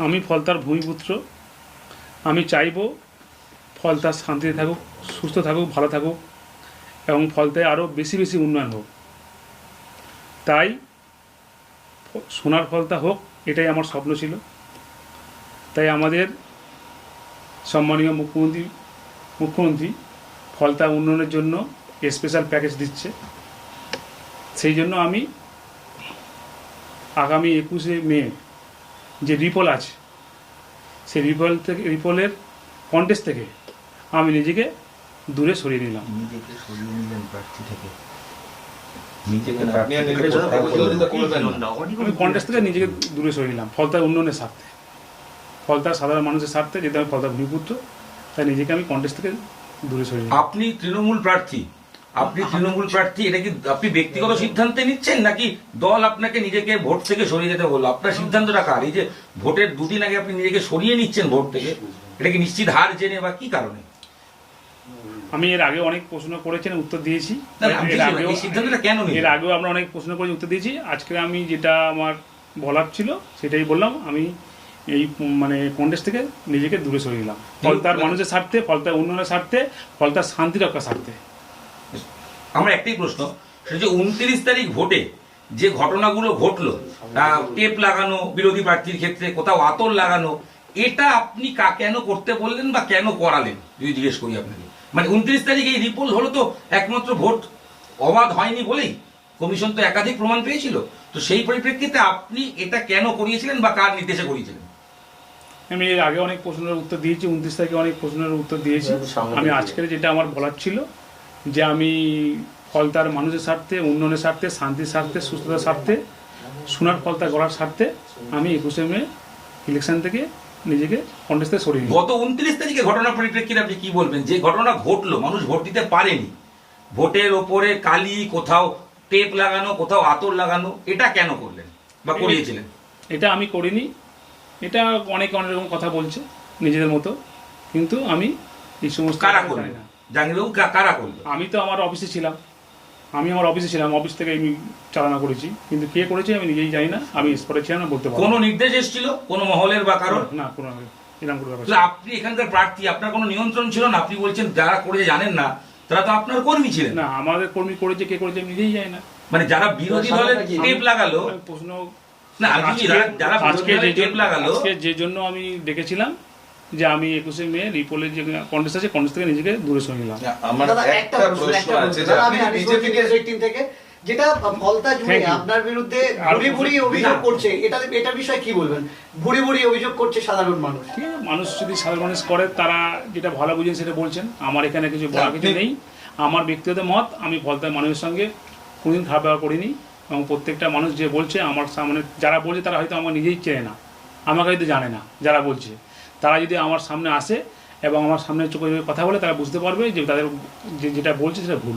আমি ফলতার ভূমিপুত্র। আমি চাইব ফলতা শান্তিতে থাকুক, সুস্থ থাকুক, ভালো থাকুক এবং ফলতায় আরও বেশি বেশি উন্নয়ন হোক। তাই সোনার ফলতা হোক, এটাই আমার স্বপ্ন ছিল। তাই আমাদের সম্মানীয় মুখ্যমন্ত্রী ফলতা উন্নয়নের জন্য স্পেশাল প্যাকেজ দিচ্ছে। সেই জন্য আমি আগামী 21শে মে যে রিপোল আছে, সেই রিপোলের কন্টেস্ট থেকে আমি নিজেকে দূরে সরিয়ে নিলাম। আমি কন্টেস্ট থেকে নিজেকে দূরে সরিয়ে নিলাম ফলতার উন্নয়নের স্বার্থে, ফলতার সাধারণ মানুষের স্বার্থে। যেহেতু আমি ফলতার ভূমিপুত্র, তাই নিজেকে আমি কন্টেস্ট থেকে দূরে সরিয়ে নিলাম। আপনি তৃণমূল প্রার্থী, এটা কি আপনি ব্যক্তিগত সিদ্ধান্তে নিচ্ছেন নাকি দল আপনাকে নিজেকে ভোট থেকে সরিয়ে যেতে বললো? আপনার সিদ্ধান্তটা কার? এই যে ভোটের দুদিন আগে আপনি নিজেকে সরিয়ে নিচ্ছেন ভোট থেকে, এটা কি নিশ্চিত হার জেনে বা কি কারণে? আমি এর আগে অনেক প্রশ্ন করেছেন, উত্তর দিয়েছি। এর আগেও আমরা অনেক প্রশ্ন করেছি, উত্তর দিয়েছি। আজকে আমি যেটা আমার বলার ছিল সেটাই বললাম। আমি এই কন্টেস্ট থেকে নিজেকে দূরে সরিয়ে নিলাম ফলতার মানুষের স্বার্থে, ফলতার উন্নয়নের স্বার্থে, ফলতার শান্তি রক্ষার স্বার্থে। আমরা একটাই প্রশ্ন, সেটা যে 29 তারিখ ভোটে যে ঘটনাগুলো ঘটলো, টেপ লাগানো বিরোধী প্রার্থীর ক্ষেত্রে, কোথাও আতর লাগানো, এটা আপনি কেন করতে বললেন বা কেন করালেন যদি জিজ্ঞেস করি আপনাকে? 29 তারিখে এই রিপোল হলো তো একমাত্র ভোট অবাধ হয়নি বলেই, কমিশন তো একাধিক প্রমাণ পেয়েছিল। তো সেই পরিপ্রেক্ষিতে আপনি এটা কেন করিয়েছিলেন বা কার নির্দেশে করিয়েছিলেন? আমি এর আগে অনেক প্রশ্নের উত্তর দিয়েছি, 29 তারিখে অনেক প্রশ্নের উত্তর দিয়েছি। আমি আজকের যেটা আমার বলার ছিল, যে আমি ফলতার মানুষের স্বার্থে, উন্নয়নের স্বার্থে, শান্তির স্বার্থে, সুস্থতার স্বার্থে, সোনার ফলতা গড়ার স্বার্থে আমি 21শে মে ইলেকশন থেকে নিজেকে কন্টেস্ট থেকে সরিয়ে নিই। গত 29 তারিখে ঘটনার পরিপ্রেক্ষিতে আপনি কি বলবেন? যে ঘটনা ঘটলো, মানুষ ভোট দিতে পারেনি, ভোটের ওপরে কালি, কোথাও টেপ লাগানো, কোথাও আতর লাগানো, এটা কেন করলেন বা করিয়েছিলেন? এটা আমি করিনি। এটা অনেক অনেক রকম কথা বলছে নিজেদের মতো, কিন্তু আমি এই সমস্ত কারা করলেন না জানিবাবু? কারা করলো? আমি তো আমার অফিসে ছিলাম, অফিস থেকে আমি চালনা করেছি, কিন্তু কে করেছে আমি নিজেই জানি না। আমি স্পটে ছিলাম না, বলতে পারবো। কোনো নির্দেশ এসেছিল কোনো মহলের বা কারণ? না, কোনো এরকম কোনো ব্যাপার। আপনি এখানকার প্রার্থী, আপনার কোনো নিয়ন্ত্রণ ছিল না? আপনি বলছেন যারা করেছে জানেন না, তারা তো আপনার কর্মী ছিলেন। না, আমাদের কর্মী করেছে, কে করেছে আমি নিজেই জানি না। যারা বিরোধী দলের টেপ লাগালো, প্রশ্ন না যারা টেপ লাগালো, যে জন্য আমি ডেকেছিলাম যে আমি 21শে মে রিপোলের যে কন্টেস্ট আছে, কন্টেস্ট থেকে নিজেকে দূরে সরিয়ে নিলাম। আমার একটা প্রশ্ন আছে, যে আপনি বিজেপি থেকে যেটা ফলতা জুড়ে আপনার বিরুদ্ধে ভুরি ভুরি অভিযোগ করছে, এটা বিষয়ে কি বলবেন? ভুরি ভুরি অভিযোগ করছে সাধারণ মানুষ। ঠিক আছে, মানুষ যদি সাধারণ মানুষ করে, তারা যেটা ভালো বুঝেন সেটা বলছেন। আমার এখানে কিছু বলার কিছু নেই। আমার ব্যক্তিগত মত, আমি ফলতার মানুষের সঙ্গে কোনোদিন খারাপ ব্যবহার করিনি, এবং প্রত্যেকটা মানুষ যে বলছে আমার সামনে, যারা বলছে তারা হয়তো আমার নিজেই চেনে না, আমাকে হয়তো জানে না। যারা বলছে তারা যদি আমার সামনে আসে এবং আমার সামনে চোখে কথা বলে, তারা বুঝতে পারবে যে তাদের যেটা বলছে সেটা ভুল।